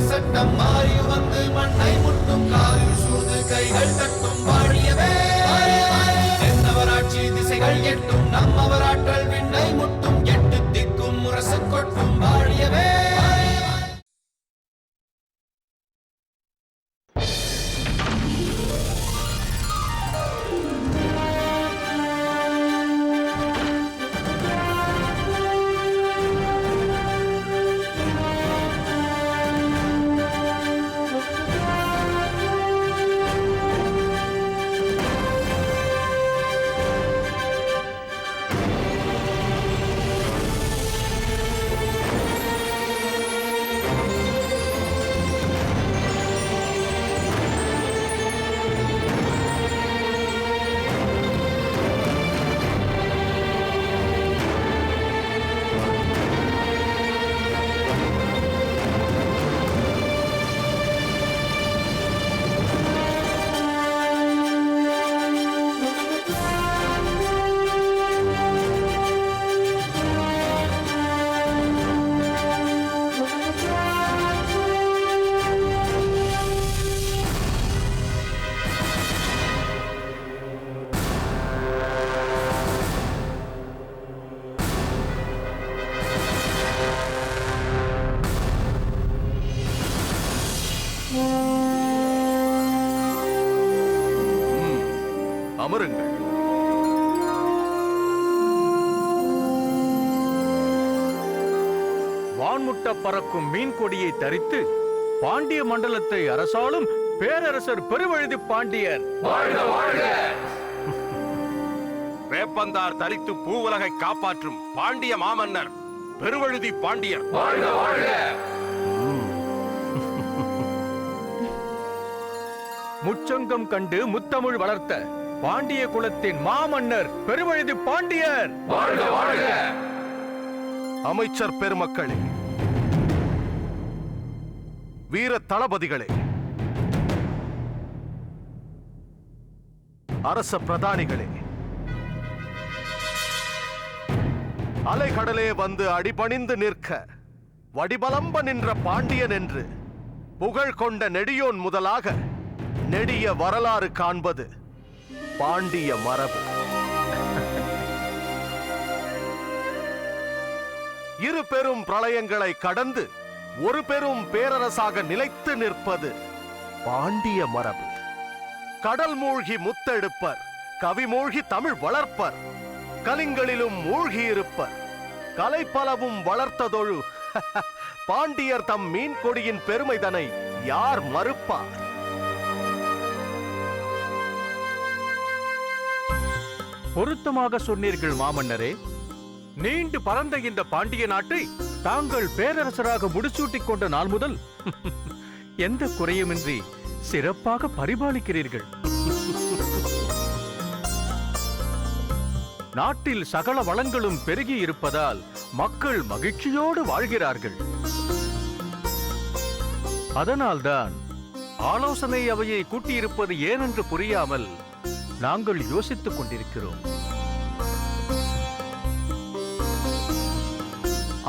சட்டம் மாறி வந்து மண்ணை முட்டும் காலில் சூழ்ந்து கைகள் தட்டும் பாடியவே தென்னவராட்சி திசைகள் எட்டும் நம்மவராற்றல் விண்ணை முட்டும் எட்டு திக்கும் முரசு கொட்டும் பாடியவே. அமருங்கள். வான்முட்ட பறக்கும் மீன் கொடியை தரித்து பாண்டிய மண்டலத்தை அரசாளும் பேரரசர் பெருவழுதி பாண்டியர் வாழ்க வாழ்க. வேப்பந்தார் தரித்து பூவுலகை காப்பாற்றும் பாண்டிய மாமன்னர் பெருவழுதி பாண்டியர் வாழ்க வாழ்க. முச்சங்கம் கண்டு முத்தமிழ் வளர்த்த பாண்டிய குலத்தின் மாமன்னர் பெருவழுதி பாண்டியர் வாழ்க வாழ்க. அமைச்சர் பெருமக்களே, வீர தளபதிகளே, அரச பிரதானிகளே, அலைகடலே வந்து அடிபணிந்து நிற்க வடிபலம்ப நின்ற பாண்டியன் என்று புகழ் கொண்ட நெடியோன் முதலாக நெடிய வரலாறு காண்பது பாண்டிய மரபு. இரு பெரும் பிரளயங்களை கடந்து ஒரு பெரும் பேரரசாக நிலைத்து நிற்பது பாண்டிய மரபு. கடல் மூழ்கி முத்தெடுப்பர், கவி மூழ்கி தமிழ் வளர்ப்பர், கலிங்களிலும் மூழ்கி இருப்பர், கலைப்பலவும் வளர்த்ததொழு பாண்டியர் தம் மீன் கொடியின் பெருமைதனை யார் மறுப்பார்? பொருத்தமாக சொன்னீர்கள் மாமன்னரே. நீண்டு பறந்த இந்த பாண்டிய நாட்டை தாங்கள் பேரரசராக முடிசூட்டிக் கொண்ட நாள் முதல் எந்த குறையுமின்றி சிறப்பாக பரிபாலிக்கிறீர்கள். நாட்டில் சகல வளங்களும் பெருகி இருப்பதால் மக்கள் மகிழ்ச்சியோடு வாழ்கிறார்கள். அதனால்தான் ஆலோசனை அவையை கூட்டியிருப்பது ஏனென்று புரியாமல் நாங்கள் யோசித்துக் கொண்டிருக்கிறோம்.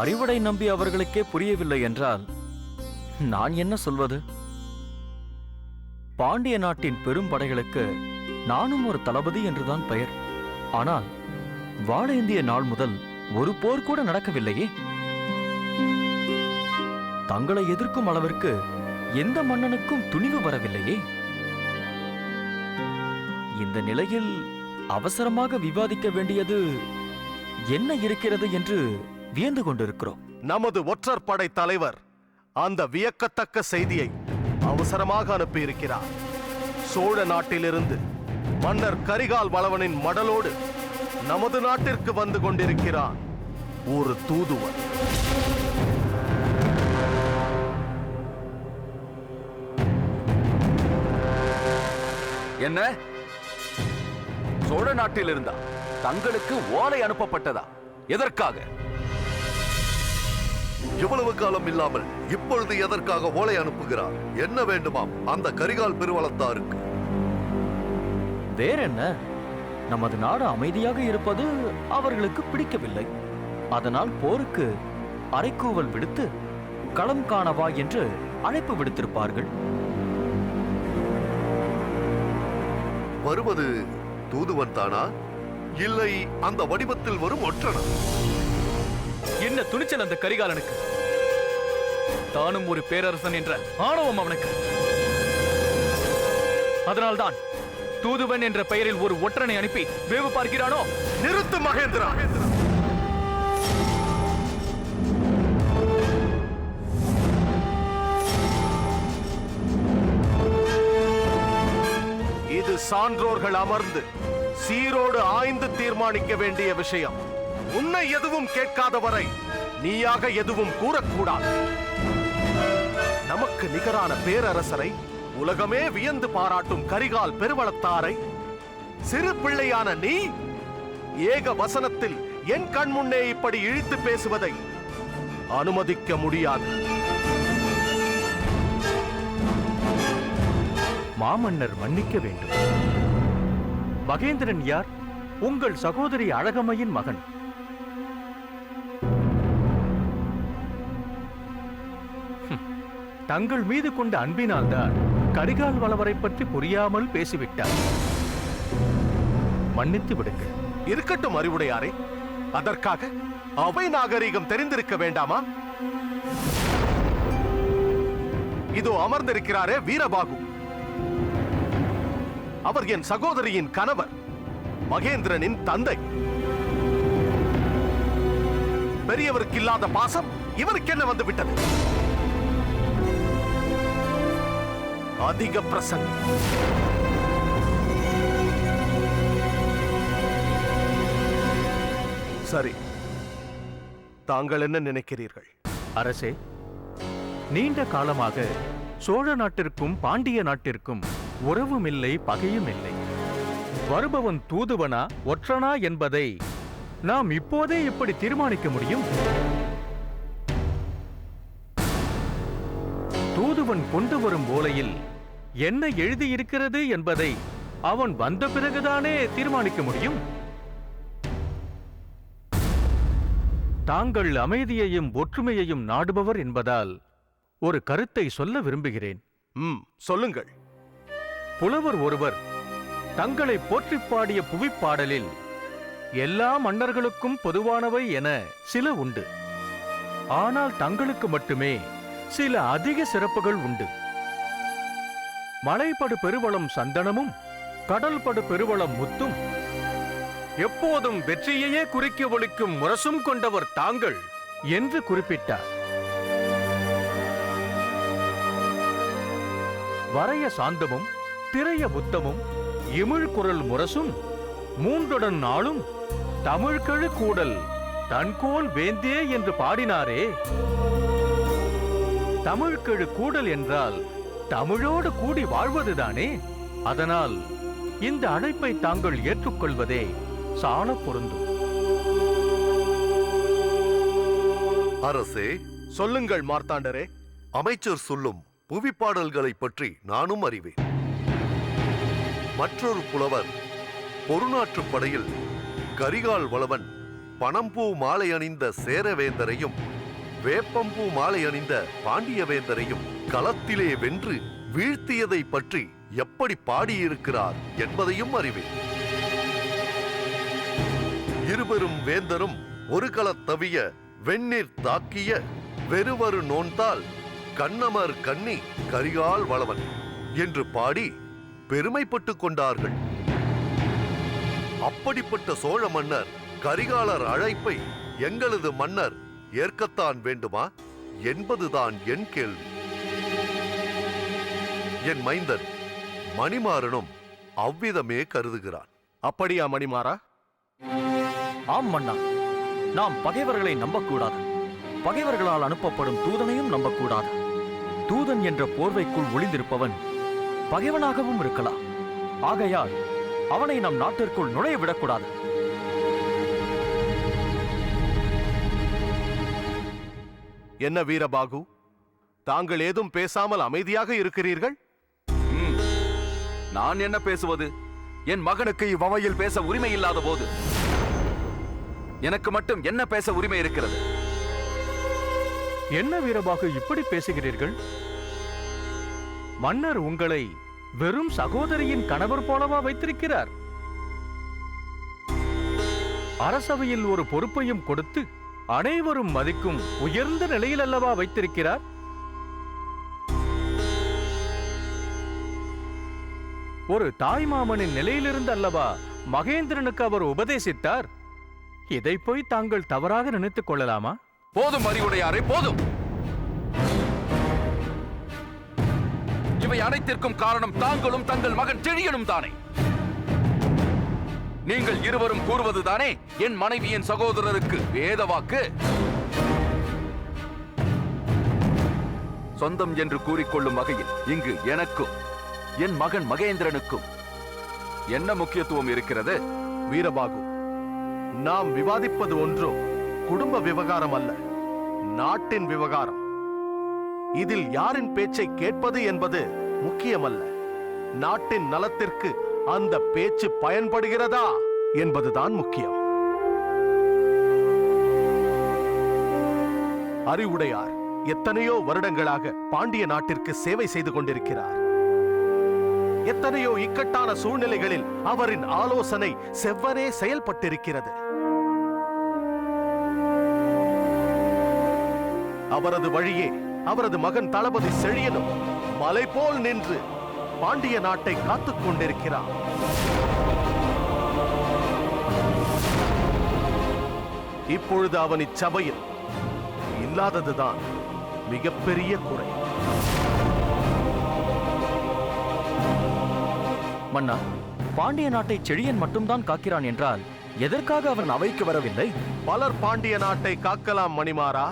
அறிவுடை நம்பி அவர்களுக்கே புரியவில்லை என்றால் நான் என்ன சொல்வது? பாண்டிய நாட்டின் பெரும் படைகளுக்கு நானும் ஒரு தளபதி என்றுதான் பெயர். ஆனால் வாழேந்திய நாள் முதல் ஒரு போர் கூட நடக்கவில்லையே. தங்களை எதிர்க்கும் அளவிற்கு எந்த மன்னனுக்கும் துணிவு வரவில்லையே. இந்த நிலையில் அவசரமாக விவாதிக்க வேண்டியது என்ன இருக்கிறது என்று வியந்து கொண்டிருக்கிறோம். நமது ஒற்றர் படை தலைவர் அந்த வியக்கத்தக்க செய்தியை அவசரமாக அனுப்பியிருக்கிறார். சோழ நாட்டிலிருந்து மன்னர் கரிகால் வளவனின் மடலோடு நமது நாட்டிற்கு வந்து கொண்டிருக்கிறான் ஒரு தூதுவர். என்ன? சோழ நாட்டில் இருந்தா தங்களுக்கு ஓலை அனுப்பப்பட்டதா? எதற்காக? இவ்வளவு காலம் இல்லாமல் இப்பொழுது எதற்காக ஓலை அனுப்புகிறார்? என்ன வேண்டுமாம் அந்த கரிகால் பெருவளத்தாருக்கு? வேறென்ன, நமது நாடு அமைதியாக இருப்பது அவர்களுக்கு பிடிக்கவில்லை. அதனால் போருக்கு அரைக்கூவல் விடுத்து களம் காணவா என்று அழைப்பு விடுத்திருப்பார்கள். வருவது தூதுவன் தானா, இல்லை அந்த வடிவத்தில் வரும் ஒற்றனா? என்ன துணிச்சல் அந்த கரிகாலனுக்கு! தானும் ஒரு பேரரசன் என்ற ஆணவம் அவனுக்கு. அதனால்தான் தூதுவன் என்ற பெயரில் ஒரு ஒற்றனை அனுப்பி வேவு பார்க்கிறானோ? நிறுத்து மகேந்திரா! இது சான்றோர்கள் அமர்ந்து சீரோடு ஆய்ந்து தீர்மானிக்க வேண்டிய விஷயம். உன்னை எதுவும் கேட்காத வரை நீயாக எதுவும் கூறக்கூடாது. நமக்கு நிகரான பேரரசரை, உலகமே வியந்து பாராட்டும் கரிகால் பெருவளத்தாரை சிறு பிள்ளையான நீ ஏக வசனத்தில் என் கண் முன்னே இப்படி இழித்து பேசுவதை அனுமதிக்க முடியாது. மாமன்னர் மன்னிக்க வேண்டும். மகேந்திரன் யார்? உங்கள் சகோதரி அழகம்மையின் மகன். தங்கள் மீது கொண்ட அன்பினால்தான் கரிகால் வளவரை பற்றி புரியாமல் பேசிவிட்டார். மன்னித்து விடுங்கள். இருக்கட்டும் அறிவுடையாரே, அதற்காக அவை நாகரீகம் தெரிந்திருக்க வேண்டாமா? இதோ அமர்ந்திருக்கிறாரே வீரபாகு. அவர் என் சகோதரியின் கணவர், மகேந்திரனின் தந்தை. பெரியவருக்கு இல்லாத பாசம் இவருக்கு என்ன வந்து விட்டது? அதிக பிரசங்கம். சரி, தாங்கள் என்ன நினைக்கிறீர்கள்? அரசே, நீண்ட காலமாக சோழ நாட்டிற்கும் பாண்டிய நாட்டிற்கும் உறவும் இல்லை, பகையும் இல்லை. வருபவன் தூதுவனா ஒற்றனா என்பதை நாம் இப்போதே எப்படி தீர்மானிக்க முடியும்? தூதுவன் கொண்டு வரும் ஓலையில் என்ன எழுதியிருக்கிறது என்பதை அவன் வந்த பிறகுதானே தீர்மானிக்க முடியும். தாங்கள் அமைதியையும் ஒற்றுமையையும் நாடுபவர் என்பதால் ஒரு கருத்தை சொல்ல விரும்புகிறேன். சொல்லுங்கள். புலவர் ஒருவர் தங்களை போற்றிப் பாடிய புவிப்பாடலில் எல்லா மன்னர்களுக்கும் பொதுவானவை என சில உண்டு. ஆனால் தங்களுக்கு மட்டுமே சில அதிக சிறப்புகள் உண்டு. மலைப்படு பெருவளம் சந்தனமும் கடல் படு பெருவளம் முத்தும் எப்போதும் வெற்றியையே குறிக்க ஒலிக்கும் முரசும் கொண்டவர் தாங்கள் என்று குறிப்பிட்டார். வரைய சாந்தமும் திரைய புத்தமும் இமிழ்குரல் முரசும் மூன்றுடன் நாளும் தமிழ்கழு கூடல் தன்கோல் வேந்தே என்று பாடினாரே. தமிழ்கழு கூடல் என்றால் தமிழோடு கூடி வாழ்வதுதானே. அதனால் இந்த அழைப்பை தாங்கள் ஏற்றுக்கொள்வதே சால பொருந்தும். அரசே, சொல்லுங்கள் மார்த்தாண்டரே. அமைச்சர் சொல்லும் புவிப்பாடல்களை பற்றி நானும் அறிவேன். மற்றொரு புலவர் பொருநாற்றுப் படையில் கரிகால் வளவன் பனம்பூ மாலை அணிந்த சேரவேந்தரையும் வேப்பம்பூ மாலை அணிந்த பாண்டியவேந்தரையும் களத்திலே வென்று வீழ்த்தியதை பற்றி எப்படி பாடியிருக்கிறார் என்பதையும் அறிவேன். இருவரும் வேந்தரும் ஒரு களத் தவிய வெந்நீர் தாக்கிய வெறுவரு நோன்தால் கண்ணமர் கண்ணி கரிகால் வளவன் என்று பாடி பெருமைப்பட்டுக் கொண்டார்கள். அப்படிப்பட்ட சோழ மன்னர் கரிகாலர் அழைப்பை எங்களது மன்னர் ஏற்கத்தான் வேண்டுமா என்பதுதான் என் கேள்வி. என் மைந்தன் மணிமாறனும் அவ்விதமே கருதுகிறான். அப்படியா மணிமாறா? ஆம் மன்னா, நாம் பகைவர்களை நம்பக்கூடாது. பகைவர்களால் அனுப்பப்படும் தூதனையும் நம்பக்கூடாது. தூதன் என்ற போர்வைக்குள் ஒளிந்திருப்பவன் பகைவனாகவும் இருக்கலாம். ஆகையால் அவனை நம் நாட்டிற்குள் நுழைய விடக்கூடாது. என்ன வீரபாகு, தாங்கள் ஏதும் பேசாமல் அமைதியாக இருக்கிறீர்கள்? நான் என்ன பேசுவது? என் மகனுக்கு இவ்வவையில் பேச உரிமை இல்லாத போது எனக்கு மட்டும் என்ன பேச உரிமை இருக்கிறது? என்ன வீரபாகு இப்படி பேசுகிறீர்கள்? மன்னர் உங்களை வெறும் சகோதரியின் கணவர் போலவா வைத்திருக்கிறார்? அரசவையில் ஒரு பொறுப்பையும் கொடுத்து அனைவரும் மதிக்கும் உயர்ந்த நிலையில் அல்லவா வைத்திருக்கிறார்? ஒரு தாய்மாமனின் நிலையிலிருந்து அல்லவா மகேந்திரனுக்கு அவர் உபதேசித்தார். இதை போய் தாங்கள் தவறாக நினைத்துக் கொள்ளலாமா? போதும் அறிவுடையாரே, போதும். இவை அனைத்திற்கும் காரணம் தாங்களும் தங்கள் மகன் செழியனும் தானே. நீங்கள் இருவரும் கூறுவதுதானே என் மனைவியின் சகோதரருக்கு வேத வாக்கு? சொந்தம் என்று கூறிக்கொள்ளும் வகையில் இங்கு எனக்கும் என் மகன் மகேந்திரனுக்கும் என்ன முக்கியத்துவம் இருக்கிறது? வீரபாகு, நாம் விவாதிப்பது ஒன்றும் குடும்ப விவகாரம் அல்ல, நாட்டின் விவகாரம். இதில் யாரின் பேச்சை கேட்பது என்பது முக்கியமல்ல. நாட்டின் நலத்திற்கு அந்த பேச்சு பயன்படுகிறதா என்பதுதான் முக்கியம். அறிவுடையார் எத்தனையோ வருடங்களாக பாண்டிய நாட்டிற்கு சேவை செய்து கொண்டிருக்கிறார். எத்தனையோ இக்கட்டான சூழ்நிலைகளில் அவரின் ஆலோசனை செவ்வனே செயல்பட்டிருக்கிறது. அவரது வழியே அவரது மகன் தளபதி செழியனும் மலை போல் நின்று பாண்டிய நாட்டை காத்துக் கொண்டிருக்கிறார். இப்பொழுது அவன் இச்சபையில் இல்லாததுதான் மிகப்பெரிய குறை. மன்னா, பாண்டிய நாட்டை செழியன் மட்டும்தான் காக்கிறான் என்றால் எதற்காக அவன் அவைக்கு வரவில்லை? பலர் பாண்டிய நாட்டை காக்கலாம் மணிமாறா.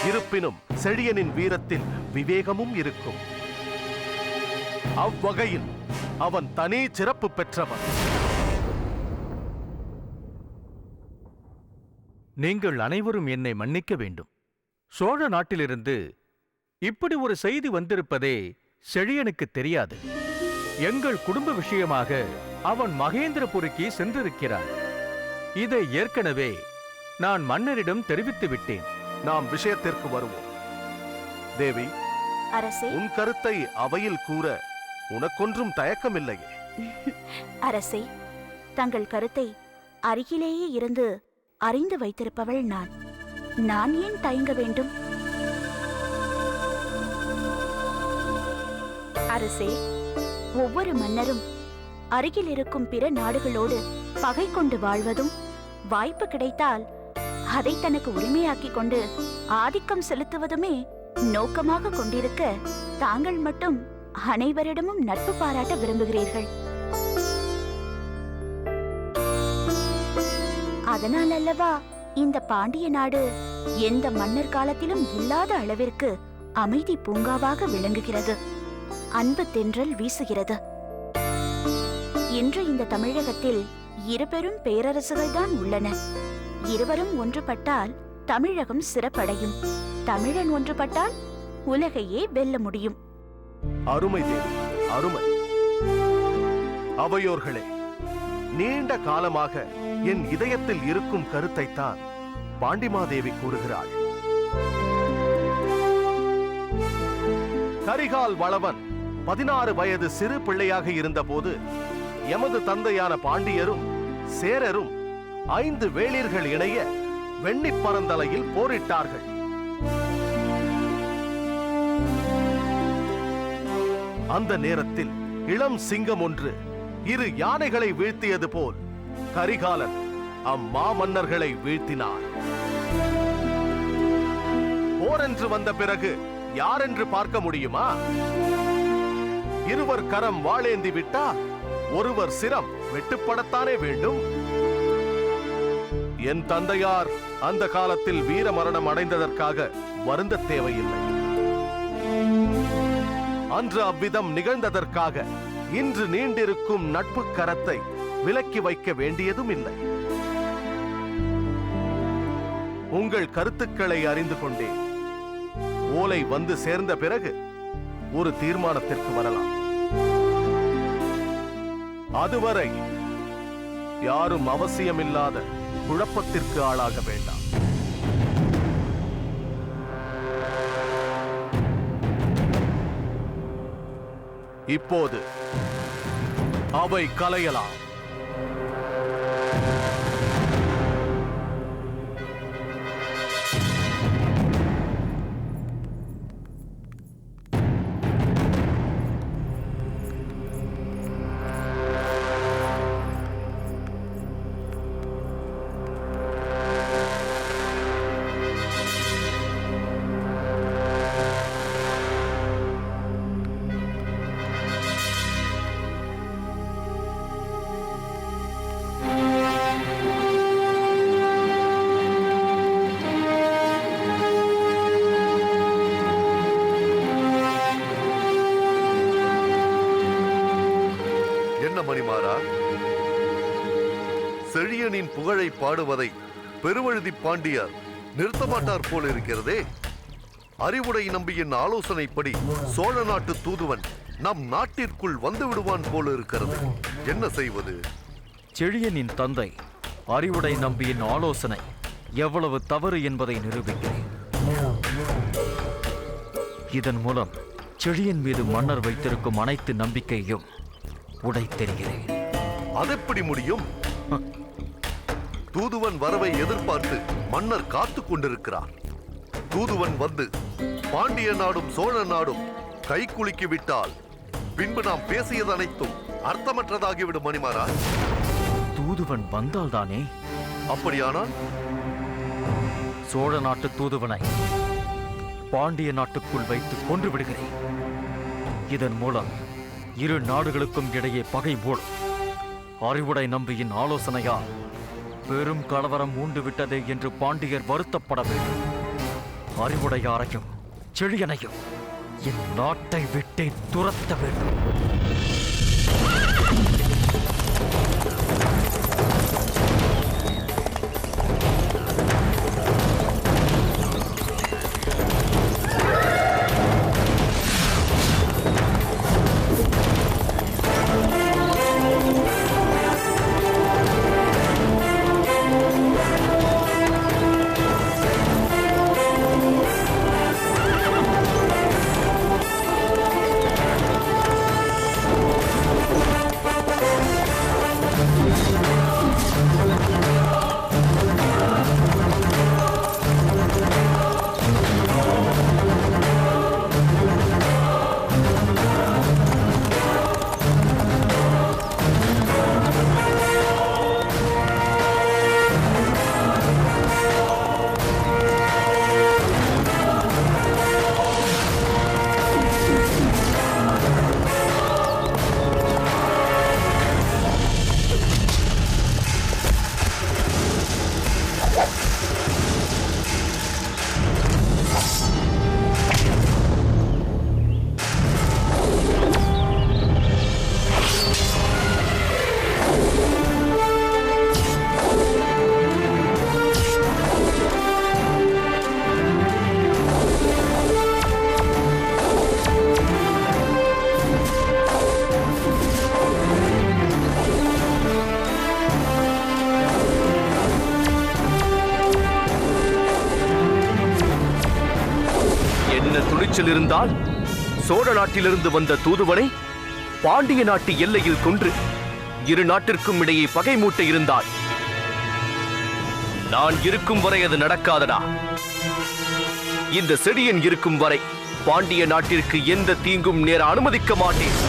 இருப்பினும் செழியனின் வீரத்தில் விவேகமும் இருக்கும். அவ்வகையில் அவன் தனி சிறப்பு பெற்றவன். நீங்கள் அனைவரும் என்னை மன்னிக்க வேண்டும். சோழ நாட்டிலிருந்து இப்படி ஒரு செய்தி வந்திருப்பதே செழியனுக்கு தெரியாது. எங்கள் குடும்ப விஷயமாக அவன் மகேந்திரபுரிக்கு சென்றிருக்கிறான். இதை ஏற்கனவே நான் மன்னரிடம் தெரிவித்து விட்டேன். நாம் விஷயத்திற்கு வருவோம். தேவி, அரசே, உன் கருத்தை அவையில் கூற உனக்கொன்றும் தயக்கமில்லையே? அரசே, தங்கள் கருத்தை அருகிலேயே இருந்து அறிந்து வைத்திருப்பவள் நான். நான் ஏன் தயங்க வேண்டும்? அரசே, ஒவ்வொரு மன்னரும் அருகில் இருக்கும் பிற நாடுகளோடு பகை கொண்டு வாழ்வதும், வாய்ப்பு கிடைத்தால் அதை தனக்கு உரிமையாக்கிக் கொண்டு ஆதிக்கம் செலுத்துவதுமே நோக்கமாக கொண்டிருக்க, தாங்கள் மட்டும் அனைவரிடமும் நட்பு பாராட்ட விரும்புகிறீர்கள். அதனால் அல்லவா இந்த பாண்டிய நாடு எந்த மன்னர் காலத்திலும் இல்லாத அளவிற்கு அமைதி பூங்காவாக விளங்குகிறது. அன்பு தென்றல் வீசுகிறது. இன்று இந்த தமிழகத்தில் இருபெரும் பேரரசுகள் தான் உள்ளன. இருவரும் ஒன்றுபட்டால் தமிழகம் சிறப்படையும். தமிழன் ஒன்றுபட்டால் உலகையே வெல்ல முடியும். அருமை தேவி, அருமை. அவையோர்களே, நீண்ட காலமாக என் இதயத்தில் இருக்கும் கருத்தைத்தான் பாண்டிமாதேவி கூறுகிறாள். கரிகால் வளவன் 16 வயது சிறு பிள்ளையாக இருந்தபோது எமது தந்தையான பாண்டியரும் சேரரும் 5 வேளிர்கள் இணைய வெண்ணிப் பரந்தலையில் போரிட்டார்கள். அந்த நேரத்தில் இளம் சிங்கம் ஒன்று 2 யானைகளை வீழ்த்தியது போல் கரிகாலன் அம்மாமன்னர்களை வீழ்த்தினார். போரென்று வந்த பிறகு யாரென்று பார்க்க முடியுமா? இருவர் கரம் வாளேந்தி விட்டால் ஒருவர் சிரம் வெட்டுப்படத்தானே வேண்டும். என் தந்தையார் அந்த காலத்தில் வீர மரணம் அடைந்ததற்காக வருந்த தேவையில்லை. அன்று அவ்விதம் நிகழ்ந்ததற்காக இன்று நீண்டிருக்கும் நட்பு கரத்தை விலக்கி வைக்க வேண்டியதும் இல்லை. உங்கள் கருத்துக்களை அறிந்து கொண்டேன். ஓலை வந்து சேர்ந்த பிறகு ஒரு தீர்மானத்திற்கு வரலாம். அதுவரை யாரும் அவசியமில்லாத குழப்பத்திற்கு ஆளாக வேண்டாம். இப்போது அவை கலையலாம். மணிமாறா, செழியனின் புகழை பாடுவதை பெருவழுதி பாண்டியர் நிறுத்த மாட்டார் போல இருக்கிறதே. அறிவுடை நம்பியின் ஆலோசனைப்படி சோழ நாட்டு தூதுவன் நம் நாட்டிற்குள் வந்து விடுவான் போல இருக்கிறது. என்ன செய்வது? செழியனின் தந்தை அறிவுடை நம்பியின் ஆலோசனை எவ்வளவு தவறு என்பதை நிரூபிக்கிறேன். இதன் மூலம் செழியன் மீது மன்னர் வைத்திருக்கும் அனைத்து நம்பிக்கையையும் உடைத்தெறிகிறேன். அதெப்படி முடியும்? தூதுவன் வரவை எதிர்பார்த்து மன்னர் காத்துக் கொண்டிருக்கிறார். தூதுவன் வந்து பாண்டிய நாடும் சோழ நாடும் கை குலுக்கி விட்டால் பின்பு நாம் பேசியது அனைத்தும் அர்த்தமற்றதாகிவிடும். மணிமாறா, தூதுவன் வந்தால்தானே? அப்படியானால் சோழ நாட்டு தூதுவனை பாண்டிய நாட்டுக்குள் வைத்து கொன்று விடுகிறேன். இதன் மூலம் இரு நாடுகளுக்கும் இடையே பகை மூடும். அறிவுடை நம்பியின் ஆலோசனையால் பெரும் கலவரம் மூண்டு விட்டதே என்று பாண்டியர் வருத்தப்பட வேண்டும். அறிவுடையாரையும் செழியனையும் என் நாட்டை விட்டே துரத்த வேண்டும். இருந்தால் சோழ நாட்டிலிருந்து வந்த தூதுவனை பாண்டிய நாட்டு எல்லையில் கொன்று இரு நாட்டிற்கும் இடையே பகை மூட்ட இருந்தால் நான் இருக்கும் வரை அது நடக்காதடா. இந்த செடியன் இருக்கும் வரை பாண்டிய நாட்டிற்கு எந்த தீங்கும் நேர அனுமதிக்க மாட்டேன்.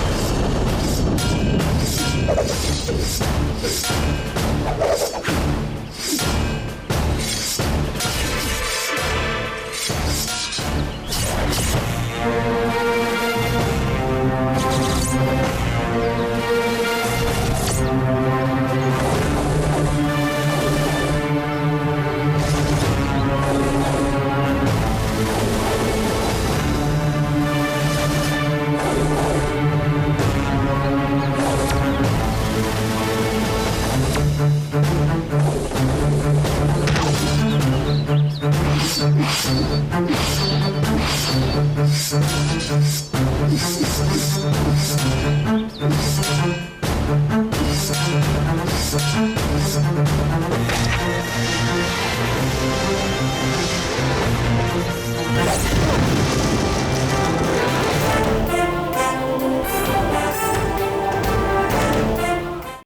Thank you.